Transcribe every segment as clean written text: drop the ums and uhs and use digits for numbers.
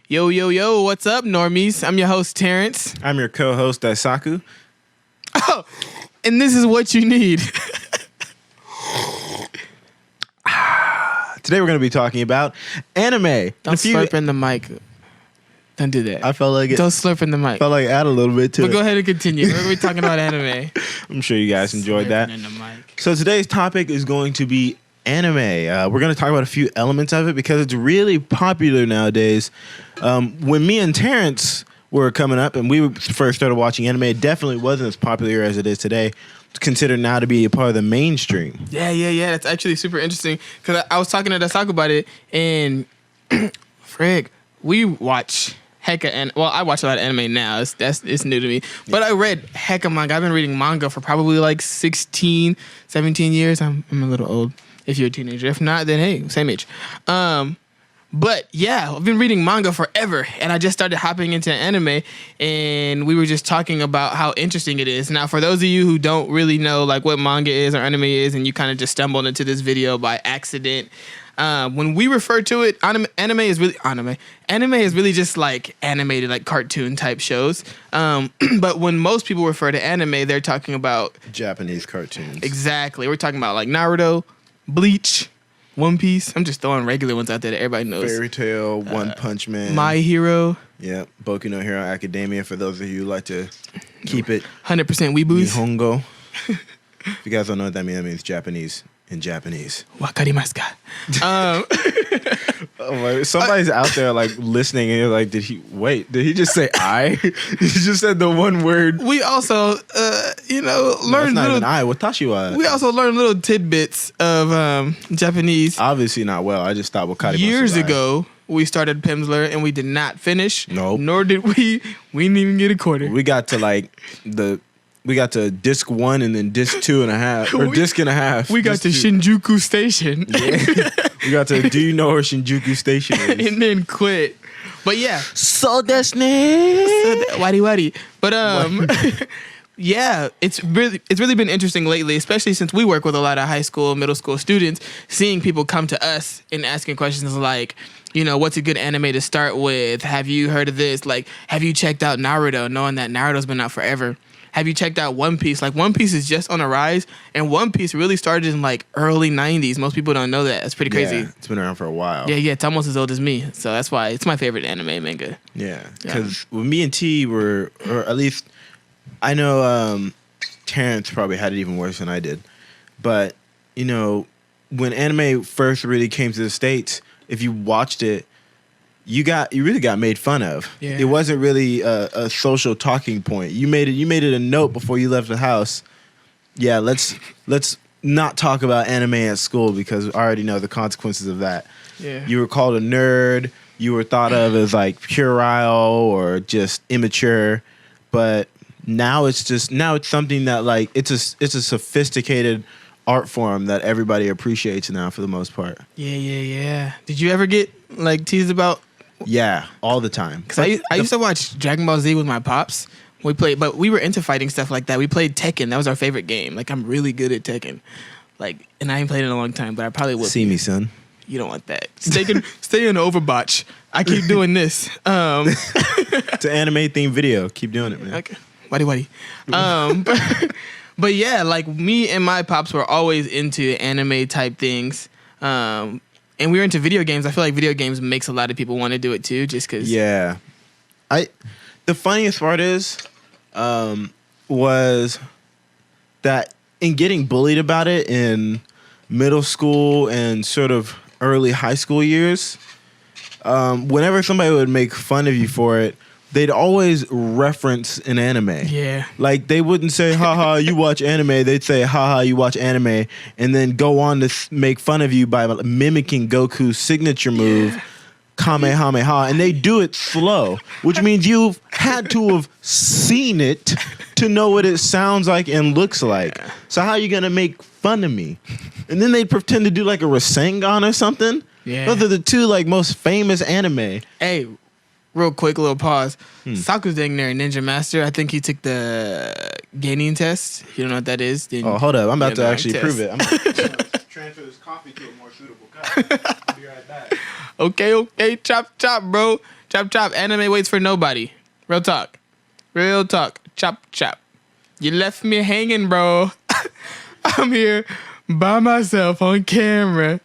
Yo, yo, yo, what's up, normies? I'm your host, Terrence. I'm your co-host, Daisaku. Oh, and this is what you need. Today we're going to be talking about anime. Don't slurp in the mic. Don't do that. I felt like it. Don't slurp in the mic. Felt like add a little bit to it. But go ahead and continue. We're going to be talking about anime. I'm sure you guys enjoyed that. In the mic. So today's topic is going to be anime. We're going to talk about a few elements of it because it's really popular nowadays. When me and Terrence were coming up and we first started watching anime, it definitely wasn't as popular as it is today. It's considered now to be a part of the mainstream. Yeah. That's actually super interesting because I was talking to Daisaku about it, and frig, we watch hecka, and well, I watch a lot of anime now. It's new to me, but I read hecka manga. I've been reading manga for probably like 16, 17 years. I'm a little old. If you're a teenager, if not, then hey, same age. But yeah, I've been reading manga forever, and I just started hopping into anime, and we were just talking about how interesting it is. Now, for those of you who don't really know like what manga is or anime is, and you kind of just stumbled into this video by accident, when we refer to it, anime is really just like animated, like cartoon type shows. But when most people refer to anime, they're talking about Japanese cartoons. Exactly. We're talking about like Naruto, Bleach, One Piece. I'm just throwing regular ones out there that everybody knows. Fairy Tail, One Punch Man. My Hero. Yeah, Boku no Hero Academia for those of you who like to keep it 100% weeboos. Nihongo. If you guys don't know what that means Japanese in Japanese. Wakarimasu ka? Oh my, somebody's out there like listening and you're like, did he just say I? He just said the one word. We also, learned That's not even I. Watashi wa. We also learned little tidbits of Japanese. Obviously not well. I just thought Wakarimasu Years was ago, we started Pimsleur and we did not finish. Nope. Nor did we. We didn't even get a quarter. We got to disc 1 and then disc 2.5 or disc and a half. We got to Shinjuku Station. Yeah. We got to do you know where Shinjuku Station is? And then quit. But yeah. So desu ne. Wari. But yeah, it's really been interesting lately, especially since we work with a lot of high school, middle school students, seeing people come to us and asking questions like, what's a good anime to start with? Have you heard of this? Like, have you checked out Naruto, knowing that Naruto's been out forever? Have you checked out One Piece? Like, One Piece is just on a rise, and One Piece really started in, like, early 90s. Most people don't know that. It's pretty crazy. Yeah, it's been around for a while. Yeah, it's almost as old as me. So that's why it's my favorite anime manga. Yeah, because when me and T were, or at least, I know Terrence probably had it even worse than I did. But, when anime first really came to the States, if you watched it, you really got made fun of. Yeah. It wasn't really a social talking point. You made it a note before you left the house. Yeah, let's not talk about anime at school because I already know the consequences of that. Yeah. You were called a nerd. You were thought of as like puerile or just immature. But now it's something that like it's a sophisticated art form that everybody appreciates now for the most part. Yeah. Did you ever get like teased about? Yeah, all the time. Because I used to watch Dragon Ball Z with my pops. But we were into fighting stuff like that. We played Tekken. That was our favorite game. Like, I'm really good at Tekken. Like, and I ain't played it in a long time, but I probably would. See me, son. You don't want that. Stay in Overwatch. I keep doing this. It's an anime themed video. Keep doing it, man. Okay. Waddy. But yeah, like me and my pops were always into anime type things. And we were into video games. I feel like video games makes a lot of people want to do it too, just because. Yeah. The funniest part was that in getting bullied about it in middle school and sort of early high school years, whenever somebody would make fun of you for it, they'd always reference an anime. Yeah. Like, they wouldn't say, haha, you watch anime. They'd say, haha, you watch anime. And then go on to make fun of you by mimicking Goku's signature move, Kamehameha. And they do it slow, which means you've had to have seen it to know what it sounds like and looks like. So how are you going to make fun of me? And then they'd pretend to do like a Rasengan or something. Yeah. Those are the two like most famous anime. Hey, real quick, little pause. Saku's dang near Ninja Master. I think he took the gaining test. If you don't know what that is, then hold up. I'm about to actually test. prove it. I'm going to transfer this coffee to a more suitable cup. I'll be right back. Okay. Chop, bro. Chop chop. Anime waits for nobody. Real talk. Real talk. Chop chop. You left me hanging, bro. I'm here by myself on camera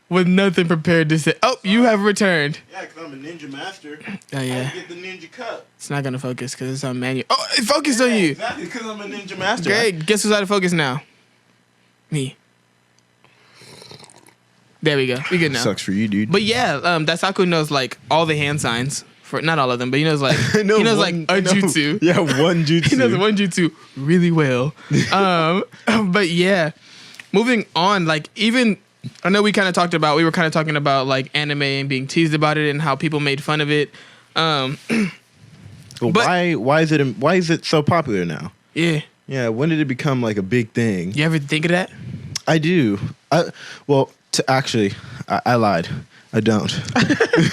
with nothing prepared to say. Oh, you have returned. Yeah, because I'm a ninja master. Oh, yeah. I get the ninja cup. It's not going to focus because it's on manual. Oh, it focused on you. Exactly, because I'm a ninja master. Great. Guess who's out of focus now? Me. There we go. We good now. Sucks for you, dude. But yeah, Daisaku knows like all the hand signs. For not all of them, but he knows like he knows like a jutsu. Yeah, one jutsu. He knows one jutsu really well. But yeah, moving on. Like even I know we were kind of talking about like anime and being teased about it and how people made fun of it. Well, why is it so popular now? Yeah. Yeah. When did it become like a big thing? You ever think of that? I do. I lied. I don't.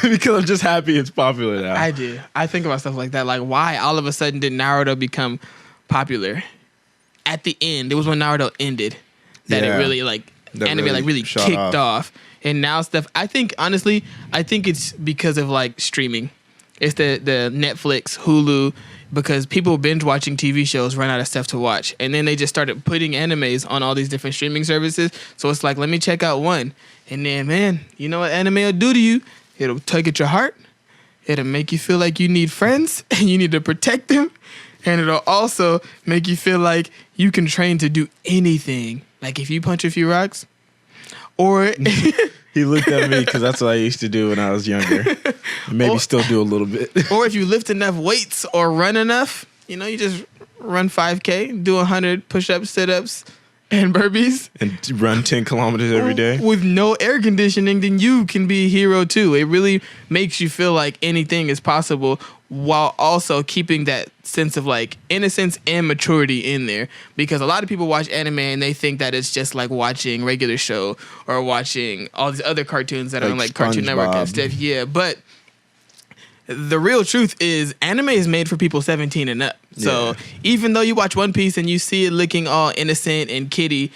Because I'm just happy it's popular now. I do. I think about stuff like that. Like, why all of a sudden did Naruto become popular? At the end, it was when Naruto ended that it really like that anime really, like really kicked off. And now stuff. I think honestly, it's because of like streaming. It's the Netflix, Hulu, because people binge watching TV shows run out of stuff to watch, and then they just started putting animes on all these different streaming services. So it's like, let me check out one. And then, man, you know what anime will do to you? It'll tug at your heart. It'll make you feel like you need friends and you need to protect them. And it'll also make you feel like you can train to do anything. Like if you punch a few rocks or... He looked at me because that's what I used to do when I was younger. Maybe still do a little bit. Or if you lift enough weights or run enough, you just run 5K, do 100 push-ups, sit-ups, and burpees. And run 10 kilometers every day. With no air conditioning, then you can be a hero too. It really makes you feel like anything is possible while also keeping that sense of like innocence and maturity in there. Because a lot of people watch anime and they think that it's just like watching regular show or watching all these other cartoons that are on like Cartoon Network and stuff. Yeah, but the real truth is anime is made for people 17 and up. So even though you watch One Piece and you see it looking all innocent and kiddie,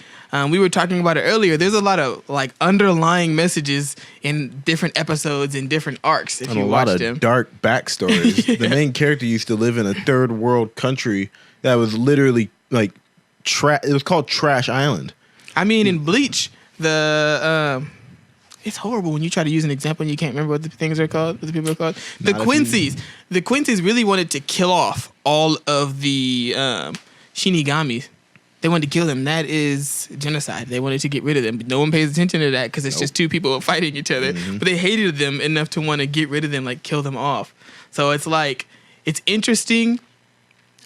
we were talking about it earlier. There's a lot of like underlying messages in different episodes and different arcs if and you watch them. A lot of dark backstories. The main character used to live in a third world country that was literally like it was called Trash Island. I mean, in Bleach, it's horrible when you try to use an example and you can't remember what the things are called, what the people are called. The Quincy's. The Quincy's really wanted to kill off all of the Shinigamis. They wanted to kill them. That is genocide. They wanted to get rid of them. But no one pays attention to that because it's just two people fighting each other. Mm-hmm. But they hated them enough to want to get rid of them, like kill them off. So it's like, it's interesting.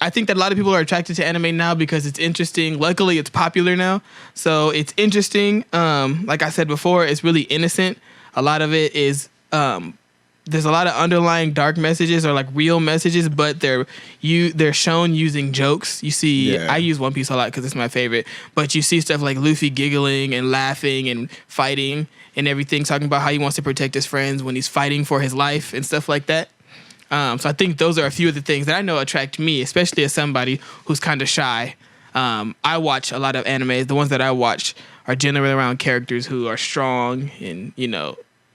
I think that a lot of people are attracted to anime now because it's interesting. Luckily, it's popular now. So it's interesting. Like I said before, it's really innocent. A lot of it is... there's a lot of underlying dark messages or like real messages, but they're shown using jokes. You see, I use One Piece a lot because it's my favorite, but you see stuff like Luffy giggling and laughing and fighting and everything, talking about how he wants to protect his friends when he's fighting for his life and stuff like that. So I think those are a few of the things that I know attract me, especially as somebody who's kind of shy. I watch a lot of anime. The ones that I watch are generally around characters who are strong and,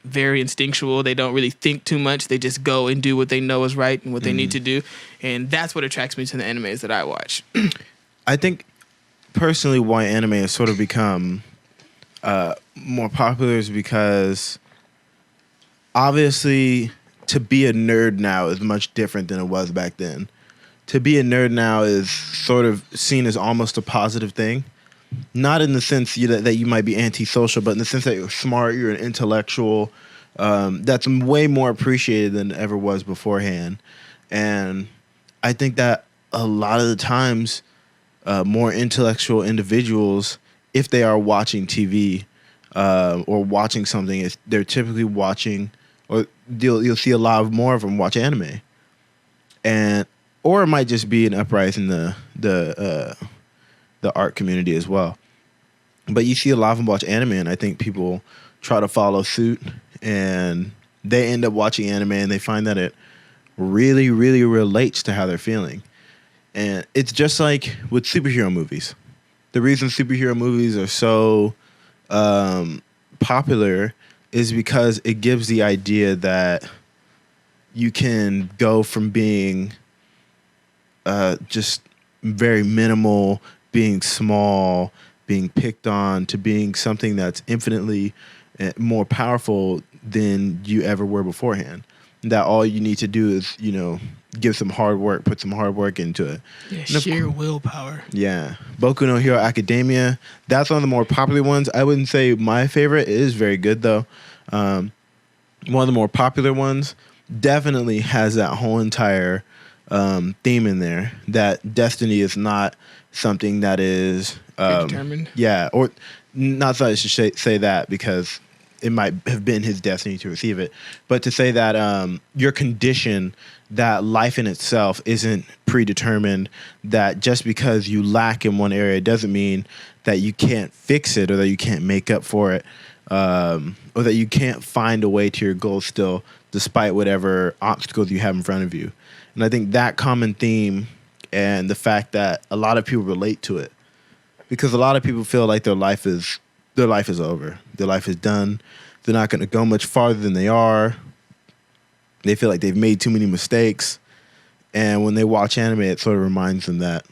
very instinctual. They don't really think too much. They just go and do what they know is right and what they need to do. And that's what attracts me to the animes that I watch. I think personally why anime has sort of become more popular is because obviously to be a nerd now is much different than it was back then. To be a nerd now is sort of seen as almost a positive thing. Not in the sense that you might be antisocial, but in the sense that you're smart, you're an intellectual. That's way more appreciated than it ever was beforehand. And I think that a lot of the times, more intellectual individuals, if they are watching TV or watching something, they're typically watching, or you'll see a lot more of them watch anime. Or it might just be an uprising the art community as well. But you see a lot of them watch anime, and I think people try to follow suit, and they end up watching anime, and they find that it really, really relates to how they're feeling. And it's just like with superhero movies. The reason superhero movies are so popular is because it gives the idea that you can go from being just very minimal, being small, being picked on, to being something that's infinitely more powerful than you ever were beforehand. That all you need to do is, give some hard work, put some hard work into it. Yeah, sheer willpower. Yeah. Boku no Hero Academia, that's one of the more popular ones. I wouldn't say my favorite. It is very good, though. One of the more popular ones definitely has that whole entire theme in there, that destiny is not something that is Predetermined. Yeah, or not that I should say that, because it might have been his destiny to receive it, but to say that your condition, that life in itself isn't predetermined, that just because you lack in one area doesn't mean that you can't fix it, or that you can't make up for it, or that you can't find a way to your goal still, despite whatever obstacles you have in front of you. And I think that common theme, and the fact that a lot of people relate to it, because a lot of people feel like their life is over. Their life is done. They're not going to go much farther than they are. They feel like they've made too many mistakes. And when they watch anime, it sort of reminds them that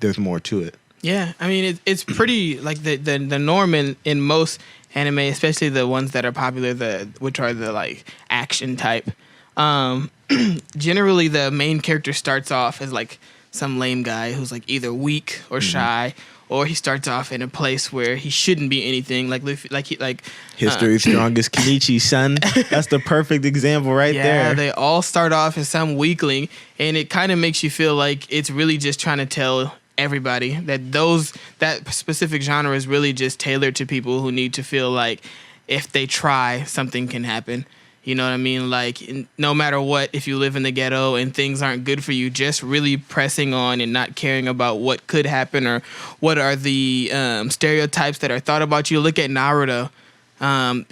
there's more to it. Yeah, I mean, it's pretty, like, the norm in most anime, especially the ones that are popular, which are the, like, action type. Generally, the main character starts off as, like, some lame guy who's, like, either weak or shy, or he starts off in a place where he shouldn't be anything. History's strongest Kenichi, son. That's the perfect example right there. Yeah, they all start off as some weakling, and it kind of makes you feel like it's really just trying to tell everybody that that specific genre is really just tailored to people who need to feel like if they try, something can happen. You know what I mean? Like, no matter what, if you live in the ghetto and things aren't good for you, just really pressing on and not caring about what could happen or what are the stereotypes that are thought about you. Look at Naruto.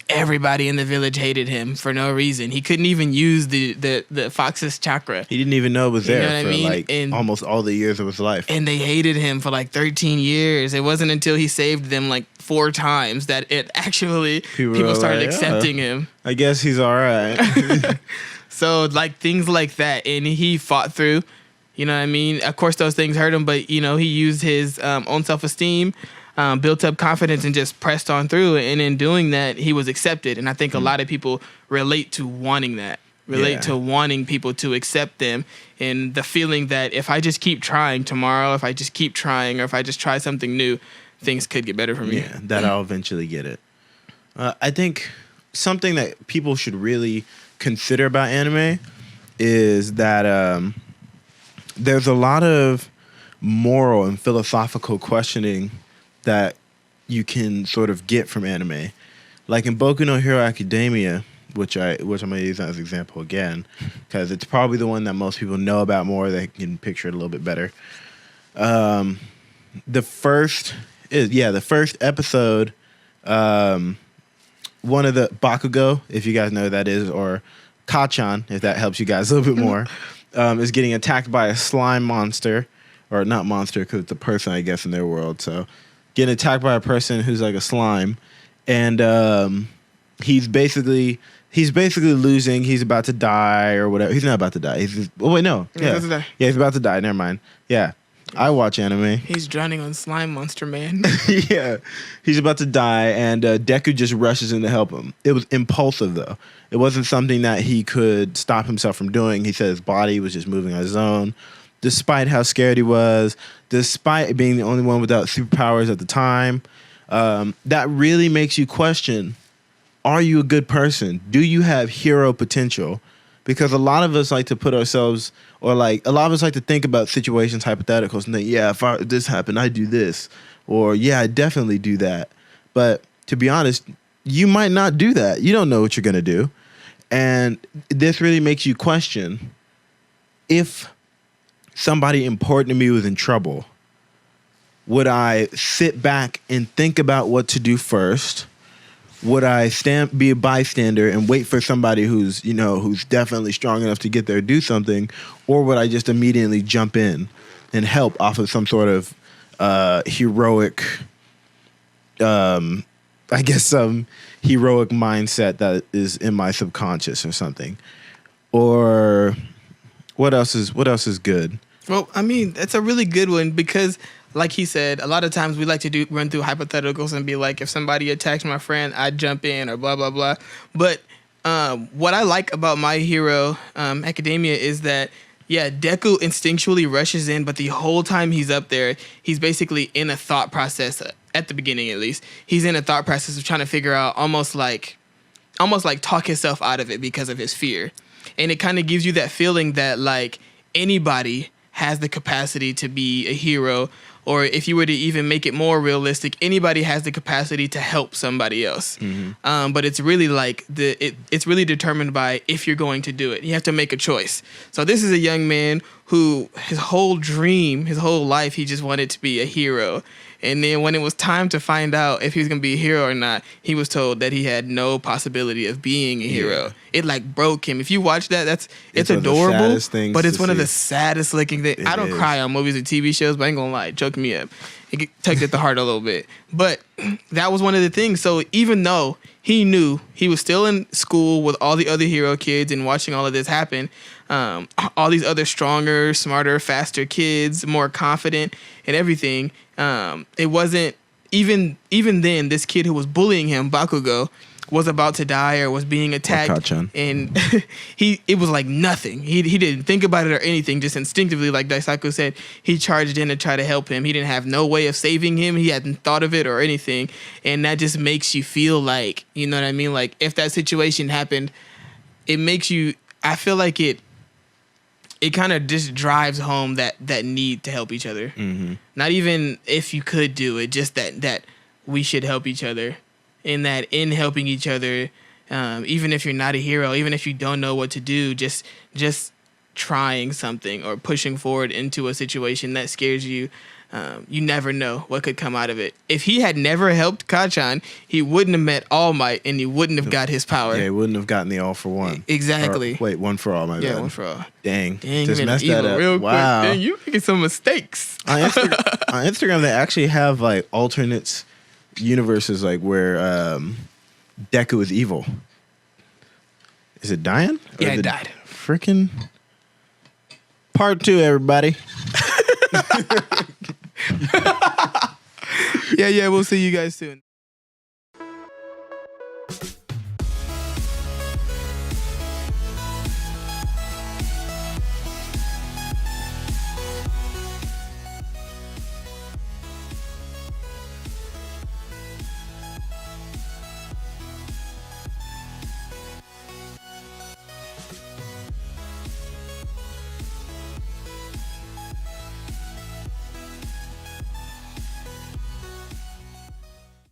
Everybody in the village hated him for no reason. He couldn't even use the fox's chakra. He didn't even know it was there You know what I mean? Almost all the years of his life. And they hated him for like 13 years. It wasn't until he saved them like 4 times that it actually people started accepting him. I guess he's all right. So like things like that, and he fought through. You know what I mean? Of course, those things hurt him, but he used his own self-esteem. Built up confidence and just pressed on through. And in doing that, he was accepted. And I think a lot of people relate to wanting that, to wanting people to accept them, and the feeling that if I just keep trying tomorrow, if I just keep trying, or if I just try something new, things could get better for me. Yeah, that I'll eventually get it. I think something that people should really consider about anime is that there's a lot of moral and philosophical questioning that you can sort of get from anime. Like in Boku no Hero Academia, which I'm going to use as an example again, because it's probably the one that most people know about more, they can picture it a little bit better. The first episode, one of the Bakugo, if you guys know who that is, or Kachan, if that helps you guys a little bit more, is getting attacked by a slime monster, or not monster because it's a person, I guess, in their world, so getting attacked by a person who's like a slime, and he's basically losing. He's about to die or whatever. He's not about to die. He's he's about to die. Never mind. Yeah, I watch anime. He's drowning on slime monster man. Yeah, he's about to die, and Deku just rushes in to help him. It was impulsive though. It wasn't something that he could stop himself from doing. He said his body was just moving on his own. Despite how scared he was, despite being the only one without superpowers at the time, that really makes you question, are you a good person? Do you have hero potential? Because a lot of us like to put ourselves, or like a lot of us like to think about situations, hypotheticals, and think, yeah, if this happened, I'd do this. Or, yeah, I definitely do that. But to be honest, you might not do that. You don't know what you're going to do. And this really makes you question, if somebody important to me was in trouble, would I sit back and think about what to do first? Would I be a bystander and wait for somebody who's definitely strong enough to get there to do something? Or would I just immediately jump in and help off of some sort of heroic, some heroic mindset that is in my subconscious or something? Or what else is good? Well, I mean, that's a really good one because, like he said, a lot of times we like to run through hypotheticals and be like, if somebody attacks my friend, I'd jump in or blah, blah, blah. But what I like about My Hero Academia is that, yeah, Deku instinctually rushes in, but the whole time he's up there, he's basically in a thought process, at the beginning at least. He's in a thought process of trying to figure out almost like talk himself out of it because of his fear. And it kind of gives you that feeling that like anybody has the capacity to be a hero, or if you were to even make it more realistic, anybody has the capacity to help somebody else. Mm-hmm. But it's really like it's really determined by if you're going to do it. You have to make a choice. So this is a young man who his whole life, he just wanted to be a hero. And then when it was time to find out if he was going to be a hero or not, he was told that he had no possibility of being a hero. Yeah. It like broke him. If you watch that, it's adorable, but it's one of the saddest looking things. I don't cry on movies and TV shows, but I ain't going to lie, it choked me up. It tugged at the heart a little bit. But that was one of the things. So even though he knew he was still in school with all the other hero kids and watching all of this happen, all these other stronger, smarter, faster kids, more confident and everything, it wasn't even then this kid who was bullying him, Bakugo, was about to die or was being attacked, and it was like nothing. He didn't think about it or anything, just instinctively, like Daisaku said, he charged in to try to help him. He didn't have no way of saving him. He hadn't thought of it or anything, and that just makes you feel like, you know what I mean? Like if that situation happened, it makes you, I feel like it kind of just drives home that need to help each other. Mm-hmm. Not even if you could do it, just that we should help each other. And that in helping each other, even if you're not a hero, even if you don't know what to do, just trying something or pushing forward into a situation that scares you, you never know what could come out of it. If he had never helped Kachan, he wouldn't have met All Might and he wouldn't have got his power. Yeah, he wouldn't have gotten the All for One. Exactly. Wait, One for All, my bad. Yeah, One for All. Dang. Just messed that up. Real wow. Quick. Dang, you making some mistakes. On Instagram, they actually have like alternates universes, like where Deku is evil. Is it dying? Yeah, it died. Freaking part 2, everybody. Yeah, we'll see you guys soon.